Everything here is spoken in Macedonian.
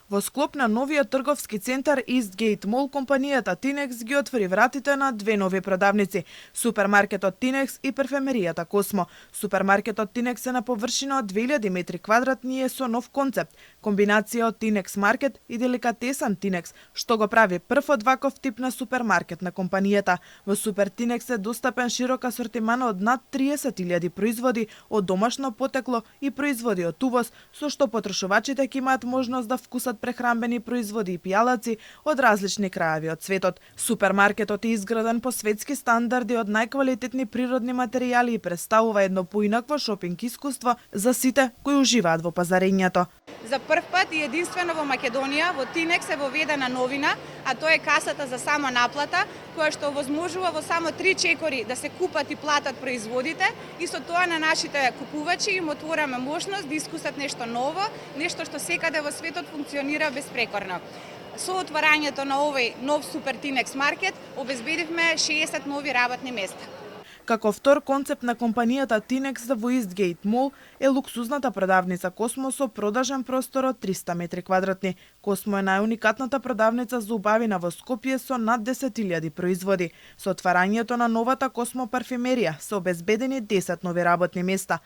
Во склоп на новиот трговски центар Eastgate Mall, компанијата Tinex ги отвори вратите на две нови продавници – супермаркетот Tinex и парфемеријата Космо. Супермаркетот Tinex е на површина од 2000 метри квадратни и е со нов концепт – комбинација од Tinex Маркет и деликатесен Tinex, што го прави прв од ваков тип на супермаркет на компанијата. Во Супер Tinex е достапен широк асортиман од над 30.000 производи од домашно потекло и производи од увоз, со што потрошувачите ќе имаат можност да вкусат прехранбени производи и пијалаци од различни краеви од светот. Супермаркетот е изграден по светски стандарди од најквалитетни природни материјали и представува едно поинакво шопинг искуство за сите кои уживаат во пазарењето. За прв пат и единствено во Македонија во Tinex е воведена новина, а тоа е касата за само наплата, која што овозможува во само 3 чекори да се купат и платат производите и со тоа на нашите купувачи им отвораме можност да искусат нешто ново, нешто што секаде во светот функционира безпрекорно. Со отварањето на овој нов Супер Tinex маркет обезбедивме 60 нови работни места. Како втор концепт на компанијата Tinex во Eastgate Mall е луксузната продавница Космо со продажен простор од 300 метри квадратни. Космо е најуникатната продавница за убавина во Скопје со над 10.000 производи. Со отварањето на новата Космо парфемерија се обезбедени 10 нови работни места.